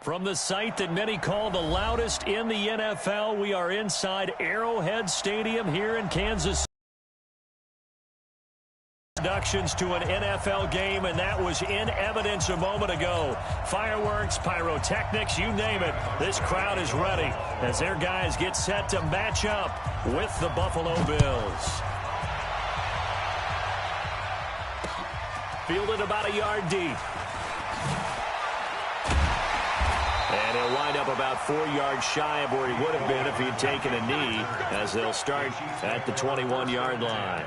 From the site that many call the loudest in the NFL, we are inside Arrowhead Stadium here in Kansas. Introductions to an NFL game, and that was in evidence a moment ago. Fireworks, pyrotechnics, you name it. This crowd is ready as their guys get set to match up with the Buffalo Bills. Fielded about a yard deep. And he'll wind up about 4 yards shy of where he would have been if he had taken a knee, as they'll start at the 21-yard line.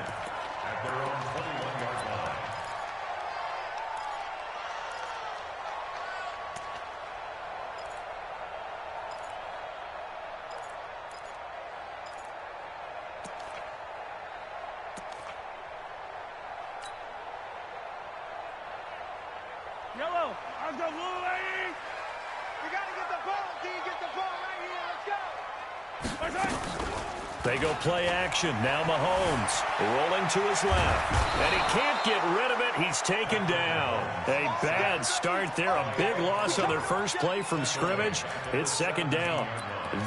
Yellow, I've got blue lady. You got to get the ball. Do you get the ball right here? Let's go. They go play action. Now Mahomes rolling to his left. And he can't get rid of it. He's taken down. A bad start there. A big loss on their first play from scrimmage. It's second down.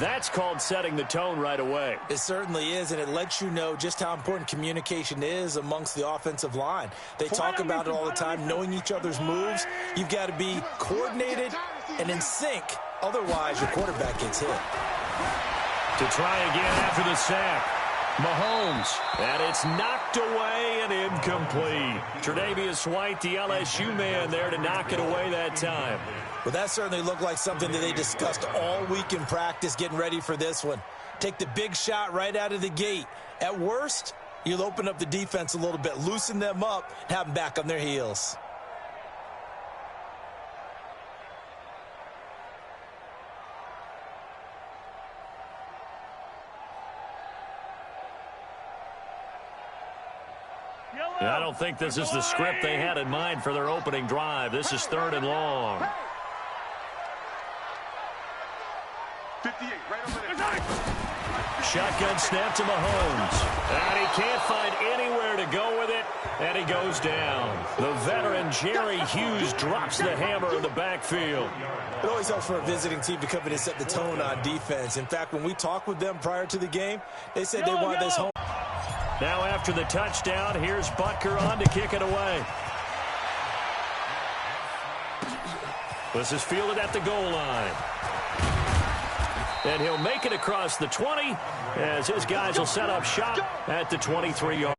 That's called setting the tone right away. It certainly is, and it lets you know just how important communication is amongst the offensive line. They talk about it all the time, knowing each other's moves. You've got to be coordinated and in sync. Otherwise, your quarterback gets hit. To try again after the sack. Mahomes, and it's knocked away and incomplete. Tre'Davious White, the LSU man, there to knock it away that time. Well, that certainly looked like something that they discussed all week in practice, getting ready for this one. Take the big shot right out of the gate. At worst, you'll open up the defense a little bit, loosen them up, and have them back on their heels. I don't think this is the script they had in mind for their opening drive. This is 3rd and long. 58, right over there. Shotgun snap to Mahomes. And he can't find anywhere to go with it, and he goes down. The veteran Jerry Hughes drops the hammer in the backfield. It always helps for a visiting team to come in and set the tone on defense. In fact, when we talked with them prior to the game, they said they wanted this home. Now after the touchdown, here's Butker on to kick it away. This is fielded at the goal line. And he'll make it across the 20 as his guys will set up shop at the 23-yard.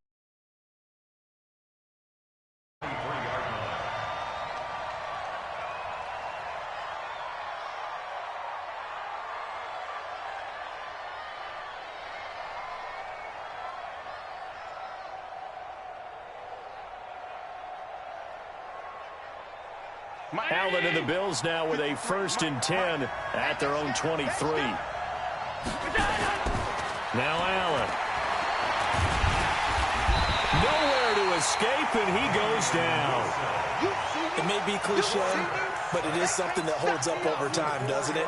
Allen and the Bills now with a 1st and 10 at their own 23. Now Allen. Nowhere to escape, and he goes down. It may be cliche, but it is something that holds up over time, doesn't it?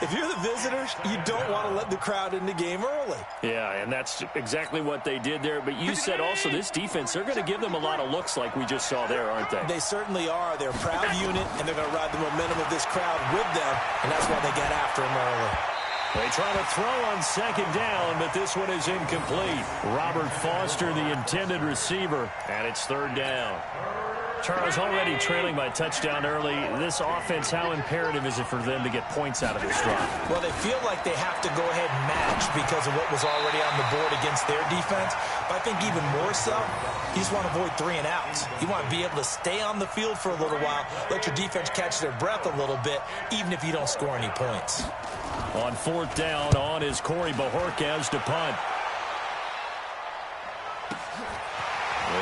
If you're the visitors, you don't want to let the crowd in the game early. Yeah, and that's exactly what they did there. But you said also this defense, they're going to give them a lot of looks like we just saw there, aren't they? They certainly are. They're a proud unit, and they're going to ride the momentum of this crowd with them, and that's why they get after them early. They try to throw on 2nd down, but this one is incomplete. Robert Foster, the intended receiver, and it's 3rd down. Charles, already trailing by touchdown early. This offense, how imperative is it for them to get points out of this drive? Well, they feel like they have to go ahead and match because of what was already on the board against their defense. But I think even more so, you just want to avoid 3 and outs. You want to be able to stay on the field for a little while, let your defense catch their breath a little bit, even if you don't score any points. On 4th down, on is Corey Bojorquez to punt.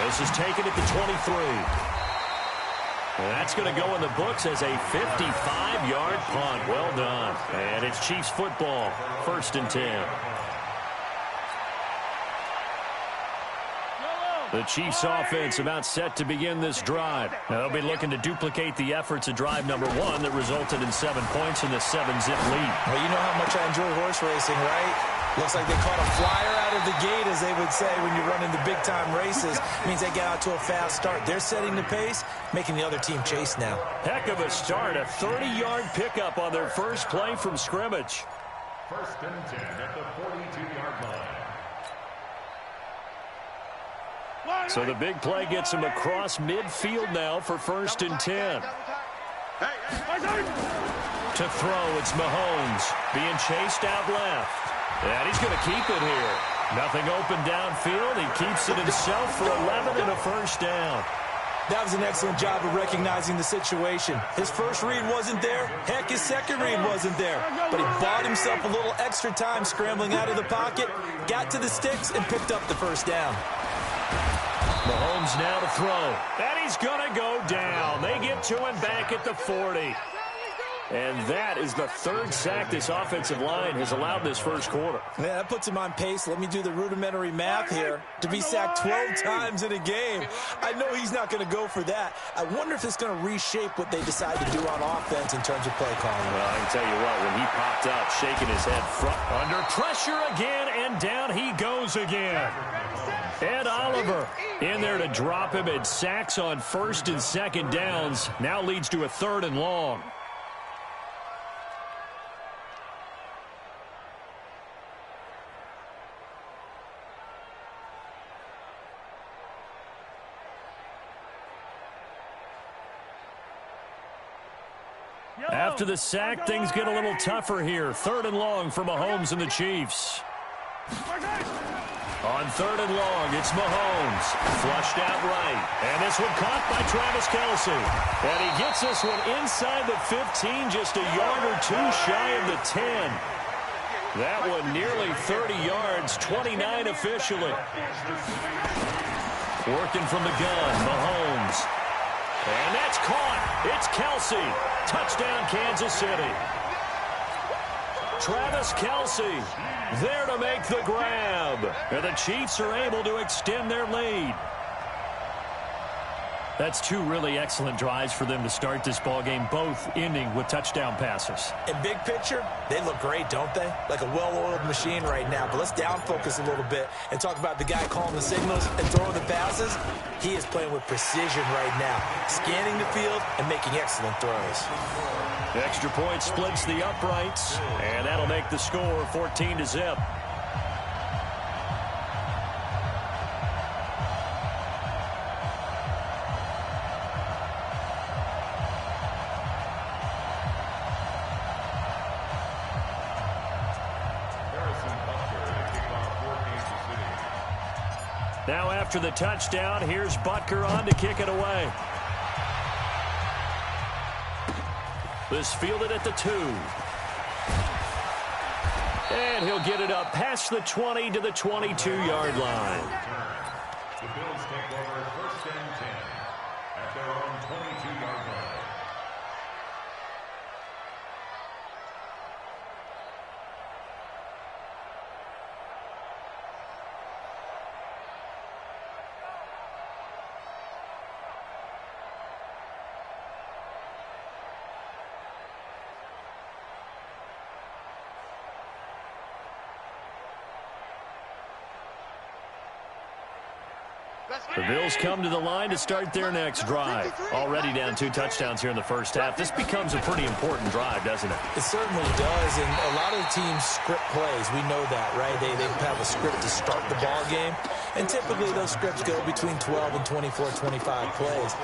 This is taken at the 23. That's going to go in the books as a 55-yard punt. Well done. And it's Chiefs football, 1st and 10. The Chiefs offense about set to begin this drive. Now they'll be looking to duplicate the efforts of drive number 1 that resulted in 7 points in the 7-zip lead. Well, you know how much I enjoy horse racing, right? Looks like they caught a flyer out of the gate, as they would say when you run into big-time races. Means they get out to a fast start. They're setting the pace, making the other team chase now. Heck of a start. A 30-yard pickup on their first play from scrimmage. First and 10 at the 42-yard line. So the big play gets him across midfield now for first and 10. To throw, it's Mahomes being chased out left. And he's going to keep it here. Nothing open downfield. He keeps it himself for 11 and a first down. That was an excellent job of recognizing the situation. His first read wasn't there. Heck, his second read wasn't there. But he bought himself a little extra time scrambling out of the pocket, got to the sticks, and picked up the first down. Mahomes now to throw. And he's going to go down. They get to him back at the 40. And that is the third sack this offensive line has allowed this first quarter. Yeah, that puts him on pace. Let me do the rudimentary math here. To be sacked 12 times in a game, I know he's not going to go for that. I wonder if it's going to reshape what they decide to do on offense in terms of play calling. Well, I can tell you what, when he popped up, shaking his head front, under pressure again, and down he goes again. Ed Oliver in there to drop him at sacks on first and second downs. Now leads to a 3rd and long. After the sack, things get a little tougher here. 3rd and long for Mahomes and the Chiefs. On 3rd and long, it's Mahomes. Flushed out right. And this one caught by Travis Kelce. And he gets this one inside the 15, just a yard or two shy of the 10. That one nearly 30 yards, 29 officially. Working from the gun, Mahomes. And that's caught. It's Kelce. Touchdown, Kansas City. Travis Kelce there to make the grab. And the Chiefs are able to extend their lead. That's two really excellent drives for them to start this ballgame, both ending with touchdown passes. In big picture, they look great, don't they? Like a well-oiled machine right now. But let's down focus a little bit and talk about the guy calling the signals and throwing the passes. He is playing with precision right now, scanning the field and making excellent throws. The extra point splits the uprights, and that'll make the score 14-0. Now after the touchdown, here's Butker on to kick it away. This fielded at the 2. And he'll get it up past the 20 to the 22-yard line. The Bills take over 1st and 10 at their own 22-yard line. The Bills come to the line to start their next drive. Already down 2 touchdowns here in the first half. This becomes a pretty important drive, doesn't it? It certainly does, and a lot of the teams script plays. We know that, right? They have a script to start the ball game, and typically those scripts go between 12 and 24, 25 plays.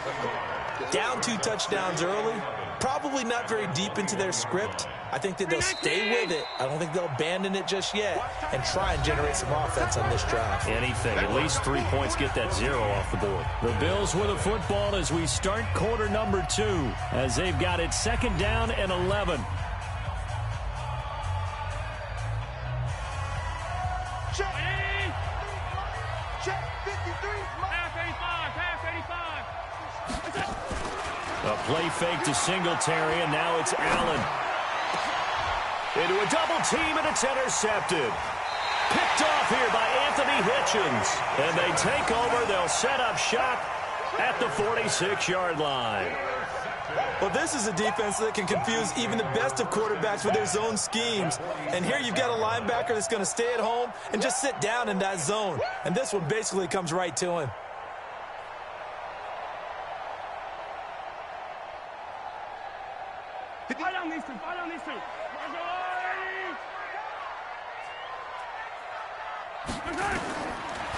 Down 2 touchdowns early, probably not very deep into their script. I think that they'll stay with it. I don't think they'll abandon it just yet and try and generate some offense on this drive. Anything. At least 3 points, get that 0 off the board. The Bills with a football as we start quarter number 2, as they've got it 2nd down and 11. Check 53. Pass 85. A play fake to Singletary, and now it's Allen. Into a double team, and it's intercepted. Picked off here by Anthony Hitchens. And they take over. They'll set up shop at the 46-yard line. Well, this is a defense that can confuse even the best of quarterbacks with their zone schemes. And here you've got a linebacker that's going to stay at home and just sit down in that zone. And this one basically comes right to him. Fight down these two. Fight down these two.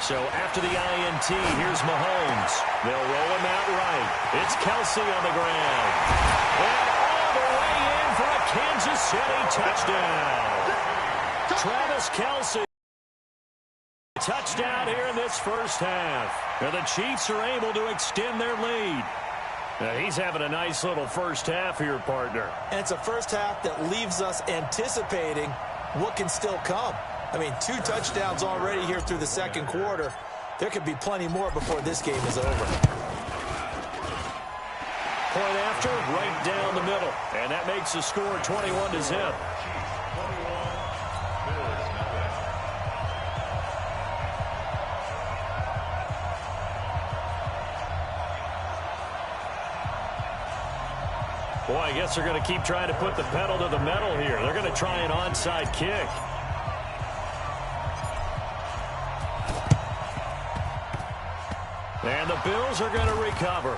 So after the INT, here's Mahomes. They'll roll him out right. It's Kelsey on the ground. And all the way in for a Kansas City touchdown. Travis Kelsey. Touchdown here in this first half. And the Chiefs are able to extend their lead. Now, he's having a nice little first half here, partner. And it's a first half that leaves us anticipating what can still come. I mean, 2 touchdowns already here through the second quarter. There could be plenty more before this game is over. Point after, right down the middle. And that makes the score 21-0. Boy, I guess they're going to keep trying to put the pedal to the metal here. They're going to try an onside kick. And the Bills are going to recover.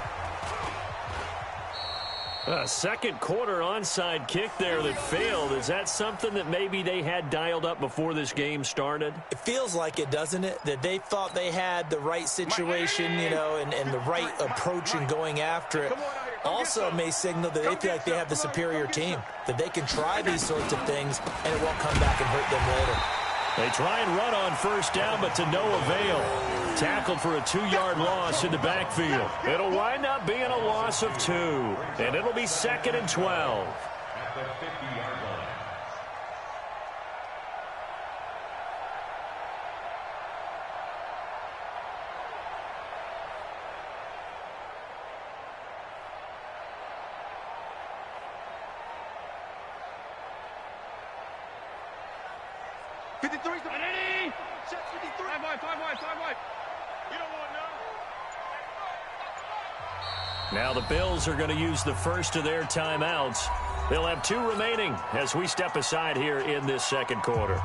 A second quarter onside kick there that failed. Is that something that maybe they had dialed up before this game started? It feels like it, doesn't it? That they thought they had the right situation, you know, and the right approach in going after it. Also may signal that they feel like they have the superior team, that they can try these sorts of things and it won't come back and hurt them later. They try and run on first down, but to no avail. Tackled for a 2-yard loss in the backfield. It'll wind up being a loss of 2, and it'll be 2nd and 12. At the 50-yard line. Now the Bills are going to use the first of their timeouts. They'll have 2 remaining as we step aside here in this second quarter.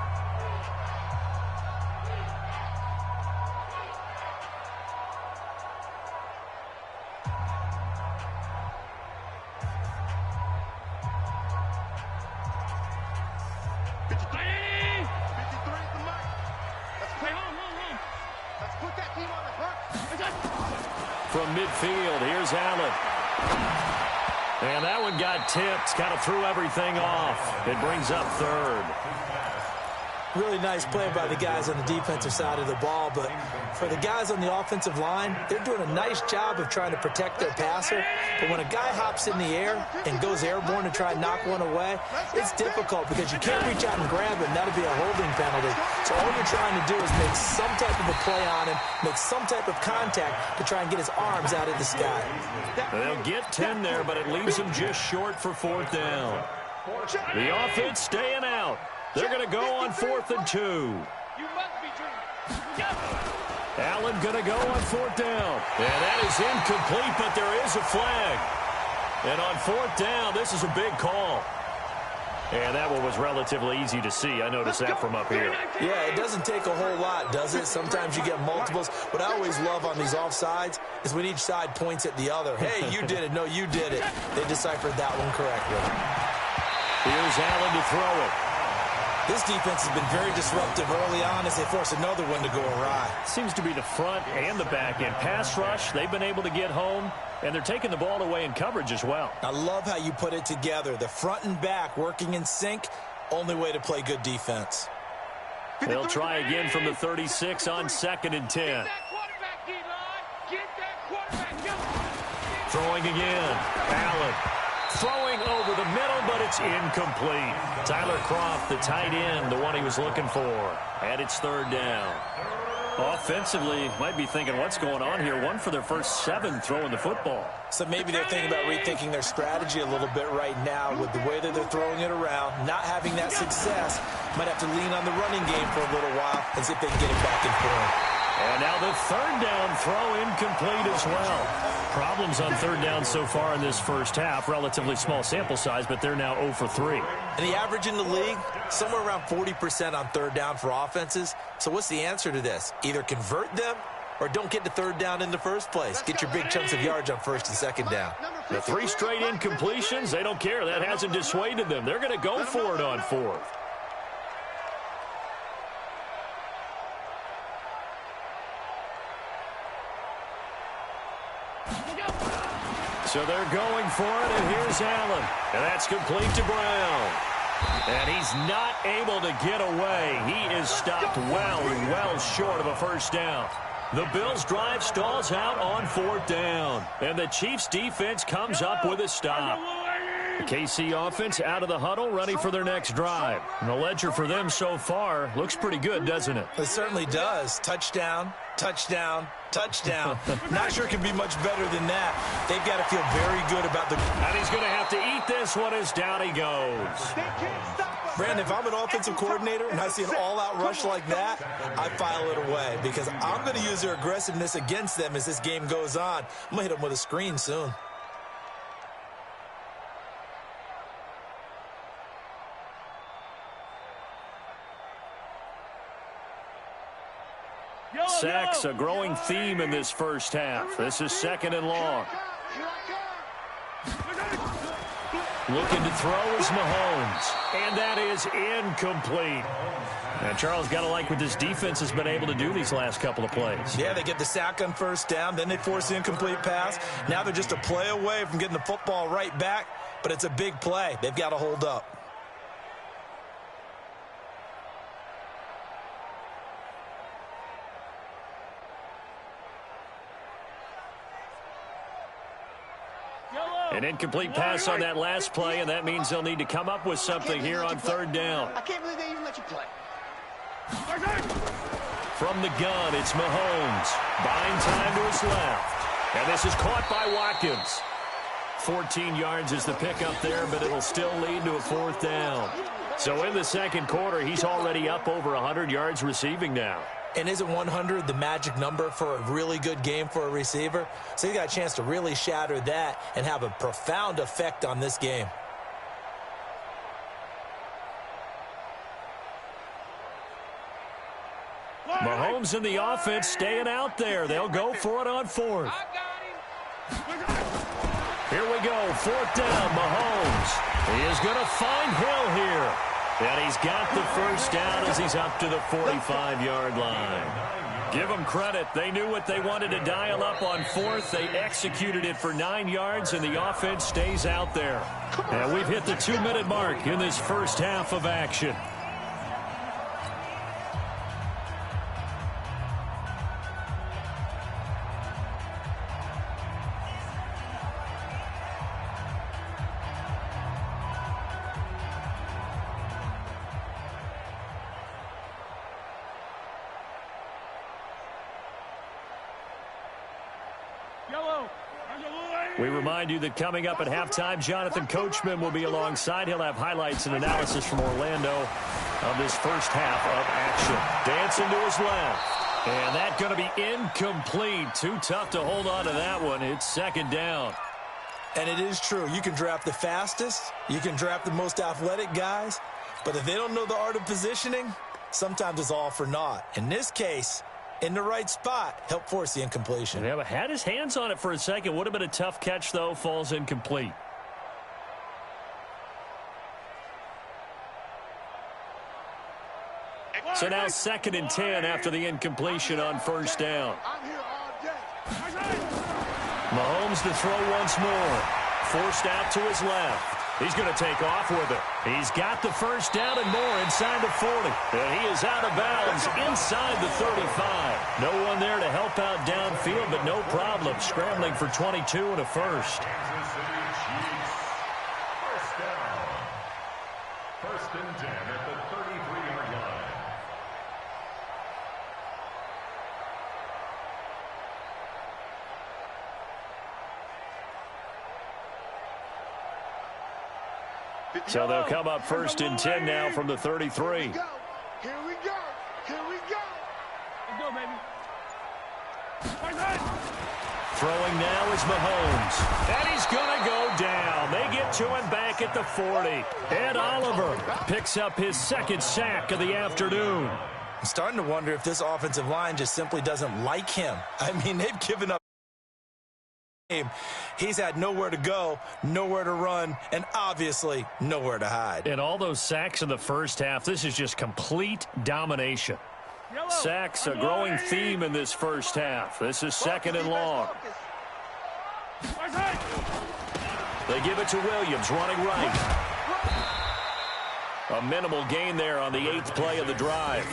From midfield, here's Allen. And that one got tipped, kind of threw everything off. It brings up 3rd. Really nice play by the guys on the defensive side of the ball, but for the guys on the offensive line, they're doing a nice job of trying to protect their passer. But when a guy hops in the air and goes airborne to try and knock one away, it's difficult because you can't reach out and grab him. That'll be a holding penalty. So all you're trying to do is make some type of a play on him, make some type of contact to try and get his arms out of the sky. They'll get 10 there, but it leaves them just short for 4th down. The offense staying out. They're going to go on 4th and 2. You must be dreaming. Allen going to go on 4th down. And that is incomplete, but there is a flag. And on 4th down, this is a big call. And that one was relatively easy to see. I noticed that from up here. Yeah, it doesn't take a whole lot, does it? Sometimes you get multiples. What I always love on these offsides is when each side points at the other. Hey, you did it. No, you did it. They deciphered that one correctly. Here's Allen to throw it. This defense has been very disruptive early on as they force another one to go awry. Seems to be the front and the back end. Pass rush, they've been able to get home, and they're taking the ball away in coverage as well. I love how you put it together. The front and back working in sync, only way to play good defense. They'll try again from the 36 on 2nd and 10. Throwing again. Allen. Throwing over the middle, but it's incomplete. Tyler Kroft, the tight end, the one he was looking for. And it's 3rd down. Offensively, might be thinking, what's going on here? 1 for their first 7 throwing the football. So maybe they're thinking about rethinking their strategy a little bit right now with the way that they're throwing it around, not having that success. Might have to lean on the running game for a little while and see if they can get it back in form. And now the third down throw incomplete as well. Problems on third down so far in this first half. Relatively small sample size, but they're now 0 for 3. And the average in the league, somewhere around 40% on third down for offenses. So what's the answer to this? Either convert them or don't get to third down in the first place. Get your big chunks of yards on first and second down. The 3 straight incompletions, they don't care. That hasn't dissuaded them. They're going to go for it on fourth. So they're going for it, and here's Allen. And that's complete to Brown. And he's not able to get away. He is stopped well short of a first down. The Bills' drive stalls out on fourth down. And the Chiefs' defense comes up with a stop. The KC offense out of the huddle, ready for their next drive. And the ledger for them so far looks pretty good, doesn't it? It certainly does. Touchdown, touchdown, touchdown. Not sure it can be much better than that. They've got to feel very good about the... And he's going to have to eat this one as down he goes. Brandon, if I'm an offensive coordinator and I see an all-out rush like that, I file it away because I'm going to use their aggressiveness against them as this game goes on. I'm going to hit them with a screen soon. Sacks, a growing theme in this first half. This is second and long. Looking to throw is Mahomes. And that is incomplete. And Charles, got to like what this defense has been able to do these last couple of plays. Yeah, they get the sack on first down, then they force the incomplete pass. Now they're just a play away from getting the football right back, but it's a big play. They've got to hold up. An incomplete pass on that last play, and that means they'll need to come up with something here on third down. I can't believe they even let you play. From the gun, it's Mahomes. Buying time to his left. And this is caught by Watkins. 14 yards is the pickup there, but it'll still lead to a fourth down. So in the second quarter, he's already up over 100 yards receiving now. And isn't 100 the magic number for a really good game for a receiver? So he got a chance to really shatter that and have a profound effect on this game. Mahomes and the offense staying out there. They'll go for it on fourth. Here we go, fourth down, Mahomes. He is going to find Hill here. And he's got the first down as he's up to the 45-yard line. Give them credit. They knew what they wanted to dial up on fourth. They executed it for 9 yards, and the offense stays out there. And we've hit the 2-minute mark in this first half of action. We remind you that coming up at halftime, Jonathan Coachman will be alongside. He'll have highlights and analysis from Orlando of this first half of action. Dancing to his left. And that's going to be incomplete. Too tough to hold on to that one. It's second down. And it is true. You can draft the fastest. You can draft the most athletic guys. But if they don't know the art of positioning, sometimes it's all for naught. In this case, in the right spot, help force the incompletion. Yeah, but had his hands on it for a second. Would have been a tough catch, though. Falls incomplete. So now second and 10 after the incompletion on first down. Mahomes to throw once more. Forced out to his left. He's going to take off with it. He's got the first down and more inside the 40. And he is out of bounds inside the 35. No one there to help out downfield, but no problem. Scrambling for 22 and a first. Kansas City Chiefs. First down. First and 10 at the 33-yard line. So they'll come up first and 10 now from the 33. Here we go. Here we go. Let's go, baby. Throwing now is Mahomes. And he's going to go down. They get to him back at the 40. Ed Oliver picks up his second sack of the afternoon. I'm starting to wonder if this offensive line just simply doesn't like him. I mean, they've given up. He's had nowhere to go, nowhere to run, and obviously nowhere to hide. And all those sacks in the first half, this is just complete domination. Sacks, a growing theme in this first half. This is second and long. They give it to Williams, running right. A minimal gain there on the 8th play of the drive.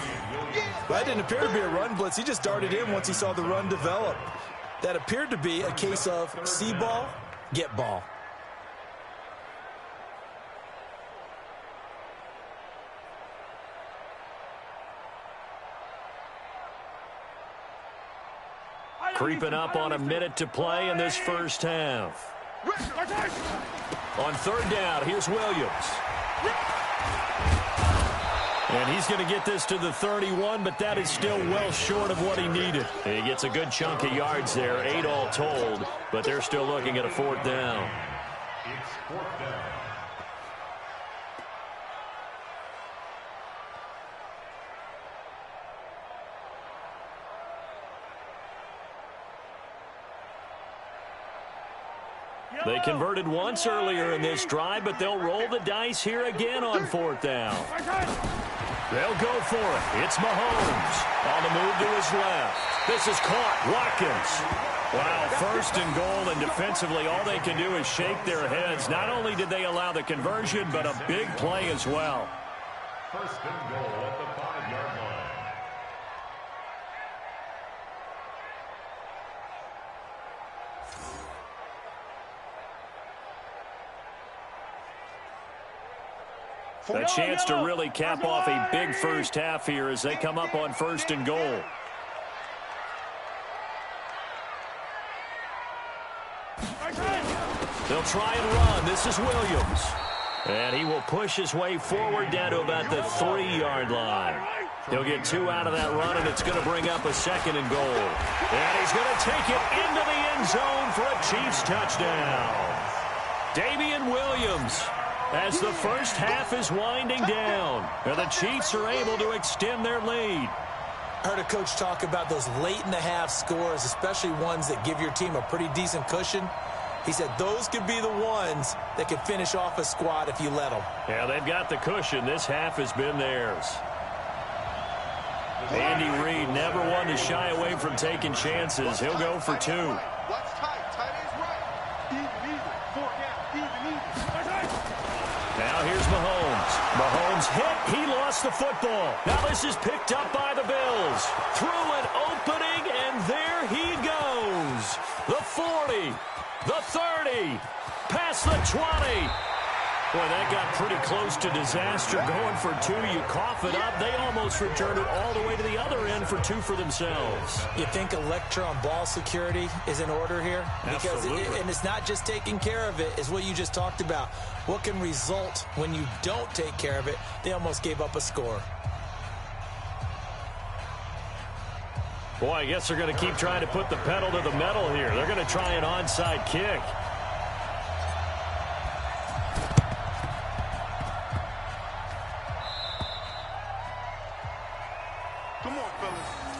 That didn't appear to be a run blitz. He just darted in once he saw the run develop. That appeared to be a case of see ball, get ball. Creeping up on a minute to play in this first half. On third down, here's Williams. And he's going to get this to the 31, but that is still well short of what he needed. He gets a good chunk of yards there, 8 all told, but they're still looking at a 4th down. It's 4th down. They converted once earlier in this drive, but they'll roll the dice here again on 4th down. They'll go for it. It's Mahomes on the move to his left. This is caught. Watkins. Wow, 1st and goal, and defensively all they can do is shake their heads. Not only did they allow the conversion, but a big play as well. 1st and goal at the 5-yard line. A chance to really cap off a big first half here as they come up on 1st and goal. They'll try and run. This is Williams. And he will push his way forward down to about the 3-yard line. He'll get 2 out of that run, and it's going to bring up a 2nd and goal. And he's going to take it into the end zone for a Chiefs touchdown. Damian Williams, as the first half is winding down, and the Chiefs are able to extend their lead. I heard a coach talk about those late-in-the-half scores, especially ones that give your team a pretty decent cushion. He said those could be the ones that could finish off a squad if you let them. Yeah, they've got the cushion. This half has been theirs. Andy Reid never one to shy away from taking chances. He'll go for 2. What's tight? Tight is right. Even, 4 down. Even. Now here's Mahomes. Mahomes hit. He lost the football. Now this is picked up by the Bills. Through an opening, and there he goes. The 40. The 30. Past the 20. Boy, that got pretty close to disaster. Going for 2, you cough it up. They almost returned it all the way to the other end for 2 for themselves. You think a lecture on ball security is in order here? Because and it's not just taking care of it, it's what you just talked about. What can result when you don't take care of it? They almost gave up a score. Boy, I guess they're going to keep trying to put the pedal to the metal here. They're going to try an onside kick. Come on, fellas.